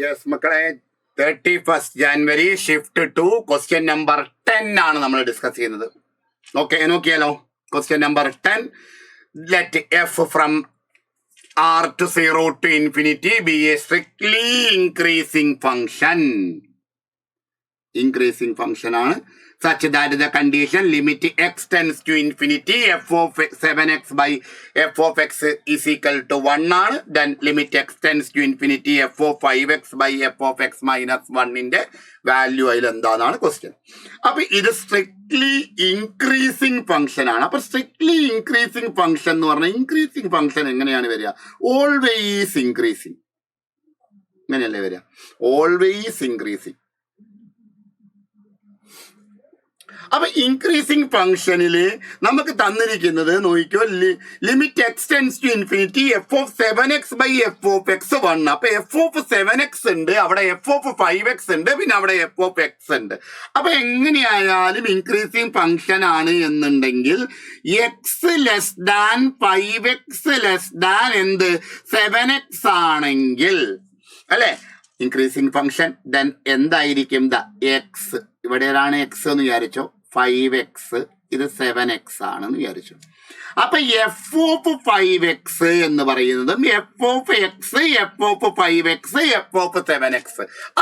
Yes മക്കളെ, 31st January shift two question number 10 ആണ് നമ്മൾ ഡിസ്കസ് ചെയ്യുന്നത്. ഓക്കെ, നോക്കിയാലോ. Question number 10. Let f from r to 0 to infinity be a strictly increasing function. Increasing function ആണ്. Such that the condition limit x tends to infinity f of 7x by f of x is equal to 1 ആണ്. Then limit x tends to infinity f of 5x by f of x minus 1ന്റെ value അതിൽ എന്താണെന്നാണ് question. അപ്പൊ ഇത് strictly increasing function ആണ്. അപ്പൊ strictly increasing function എന്ന് പറഞ്ഞാൽ ഇൻക്രീസിങ് ഫംഗ്ഷൻ എങ്ങനെയാണ് വരിക? ഓൾവേസ് ഇൻക്രീസിങ്, ഇങ്ങനെയല്ലേ വരിക? Always increasing. അപ്പൊ ഇൻക്രീസിങ് ഫംഗ്ഷനിൽ നമുക്ക് തന്നിരിക്കുന്നത് നോക്കിക്കോ, limit x tends to infinity f of 7x by f of x 1. അപ്പൊ എഫ് ഓഫ് 7x ഉണ്ട്, അവിടെ എഫ് ഓഫ് 5x ഉണ്ട്, പിന്നെ അവിടെ എഫ് ഓഫ് എക്സ് ഉണ്ട്. അപ്പൊ എങ്ങനെയായാലും ഇൻക്രീസിങ് ഫംഗ്ഷൻ ആണ് എന്നുണ്ടെങ്കിൽ X less than 5x less than എന്ത് 7x ആണെങ്കിൽ അല്ലെ ഇൻക്രീസിങ് ഫംഗ്ഷൻ, ദെൻ എന്തായിരിക്കും? ദ എക്സ് ഇവിടെ ഏതാണ് എക്സ് എന്ന് വിചാരിച്ചോ, 5x, ഇത് 7x ആണെന്ന് വിചാരിച്ചു. അപ്പൊ എഫ് ഓഫ് 5x എന്ന് പറയുന്നതും f of x, f of 5x, f of 7x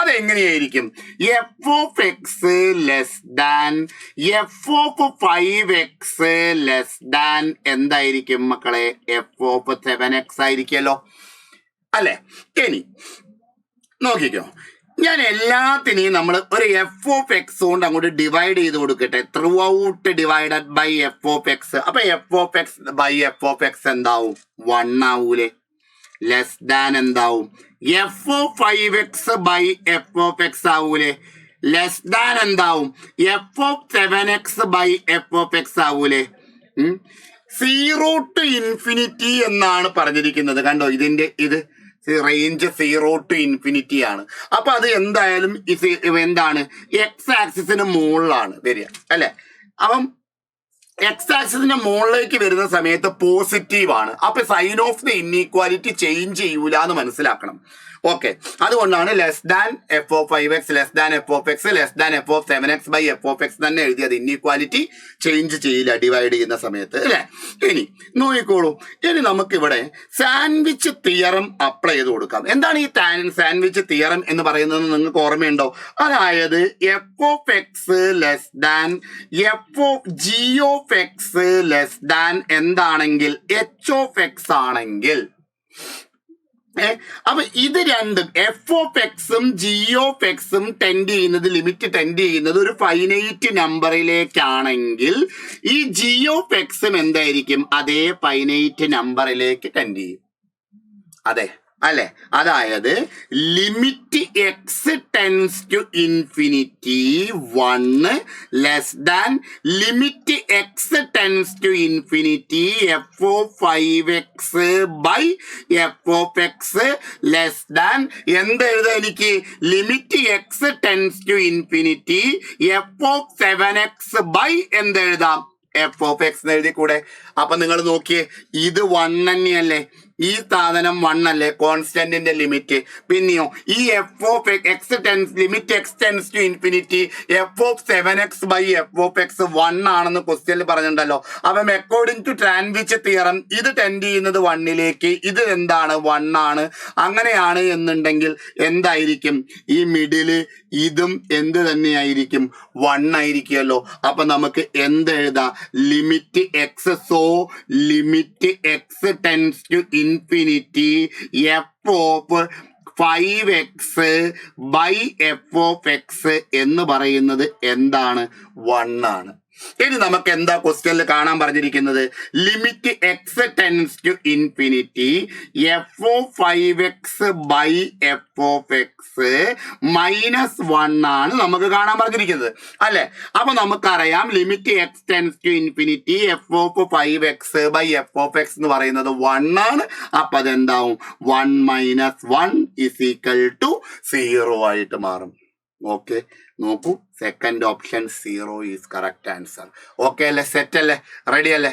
അതെങ്ങനെയായിരിക്കും? F of x less than f of 5x less than എന്തായിരിക്കും മക്കളെ? എഫ് ഓഫ് 7x ആയിരിക്കുമല്ലോ അല്ലെ? ഇനി നോക്കിക്കോ, ഞാൻ എല്ലാത്തിനെയും നമ്മൾ ഒരു എഫ് ഓഫ് എക്സ് കൊണ്ട് അങ്ങോട്ട് ഡിവൈഡ് ചെയ്ത് കൊടുക്കട്ടെ. Throughout divided by f of x. അപ്പൊ f of x by f of x എന്താവും? 1 ആവൂലേ? ലെസ് ദാൻ എന്താവും? F of 5x by f of x ആവൂലേ? ലെസ് ദാൻ എന്താവും? F of 7x by f of x ആവൂലേ? 0 to infinity എന്നാണ് പറഞ്ഞിരിക്കുന്നത്. കണ്ടോ, ഇതിന്റെ ഇത് റേഞ്ച് 0 ടു ഇൻഫിനിറ്റി ആണ്. അപ്പൊ അത് എന്തായാലും എന്താണ്? എക്സ് ആക്സിസിന് മുകളിലാണ് വരിക അല്ലെ? അപ്പം എക്സ് ആക്സിസിന്റെ മുകളിലേക്ക് വരുന്ന സമയത്ത് പോസിറ്റീവ് ആണ്. അപ്പൊ sign of the inequality change ചെയ്യൂല എന്ന് മനസ്സിലാക്കണം. ഓക്കെ, അതുകൊണ്ടാണ് less than f of 5x less than f of x less than f of 7x by f of x തന്നെ എഴുതിയത്. ഇൻഈക്വാലിറ്റി ചേഞ്ച് ചെയ്യില്ല ഡിവൈഡ് ചെയ്യുന്ന സമയത്ത് അല്ലെ? ഇനി നോക്കിക്കോളൂ, ഇനി നമുക്കിവിടെ സാൻഡ്വിച്ച് തിയറം അപ്ലൈ ചെയ്ത് കൊടുക്കാം. എന്താണ് ഈ സാൻഡ്വിച്ച് തിയറം എന്ന് പറയുന്നത് നിങ്ങൾക്ക് ഓർമ്മയുണ്ടോ? അതായത് f of x less than f of g of x less than എന്താണെങ്കിൽ എച്ച് ഓഫ് എക്സ് ആണെങ്കിൽ, അപ്പൊ ഇത് രണ്ടും എഫ് ഓഫ് എക്സും ജി ഓഫ് എക്സും ലിമിറ്റ് ടെൻഡ് ചെയ്യുന്നത് ഒരു ഫൈനൈറ്റ് നമ്പറിലേക്കാണെങ്കിൽ ഈ ജി ഓഫ് എക്സും എന്തായിരിക്കും? അതേ ഫൈനൈറ്റ് നമ്പറിലേക്ക് ടെൻഡ് ചെയ്യും. അതെ അല്ലെ? അതായത് limit x tends to infinity 1 less than limit x tends to infinity f of 5x by f of x less than എന്തെഴുതാം എനിക്ക്? Limit x tends to infinity f of 7x by എന്തെഴുതാം? F of x എഴുതി കൂടെ. അപ്പൊ നിങ്ങൾ നോക്കിയേ, ഇത് 1 തന്നെയല്ലേ? ഈ സാധനം 1 അല്ലേ കോൺസ്റ്റന്റിന്റെ ലിമിറ്റ്? പിന്നെയോ ഈ f of x tends limit x tends to infinity f of 7x by f of x 1 ആണെന്ന് ക്വസ്റ്റ്യനിൽ പറഞ്ഞിട്ടുണ്ടല്ലോ. അപ്പം അക്കോർഡിംഗ് ടു സാൻഡ്വിച്ച് തിയറം ഇത് ടെൻഡ് ചെയ്യുന്നത് 1ലേക്ക്, ഇത് എന്താണ്? 1 ആണ്. അങ്ങനെയാണ് എന്നുണ്ടെങ്കിൽ എന്തായിരിക്കും? ഈ മിഡില് ഇതും എന്ത് തന്നെയായിരിക്കും? 1 ആയിരിക്കുമല്ലോ. അപ്പൊ നമുക്ക് എന്തെഴുതാം? Limit x, so limit x tends to infinity f of 5x by f of x എന്ന് പറയുന്നത് എന്താണ്? 1 ആണ്. ഇനി നമുക്ക് എന്താ ക്വസ്റ്റ്യനിൽ കാണാൻ പറഞ്ഞിരിക്കുന്നത്? Limit x tends to infinity f of 5x by f of x minus 1 ആണ് നമുക്ക് കാണാൻ പറഞ്ഞിരിക്കുന്നത് അല്ലെ? അപ്പൊ നമുക്കറിയാം limit x tends to infinity f of 5x by f of x എന്ന് പറയുന്നത് 1 ആണ്. അപ്പൊ അതെന്താവും? 1 മൈനസ് 1 ഇസ് ഈക്വൽ ടു 0 ആയിട്ട് മാറും. ഓക്കെ, നോക്കൂ, second option 0 is correct answer. Okay അല്ലേ? സെറ്റ് അല്ലേ? റെഡി അല്ലേ?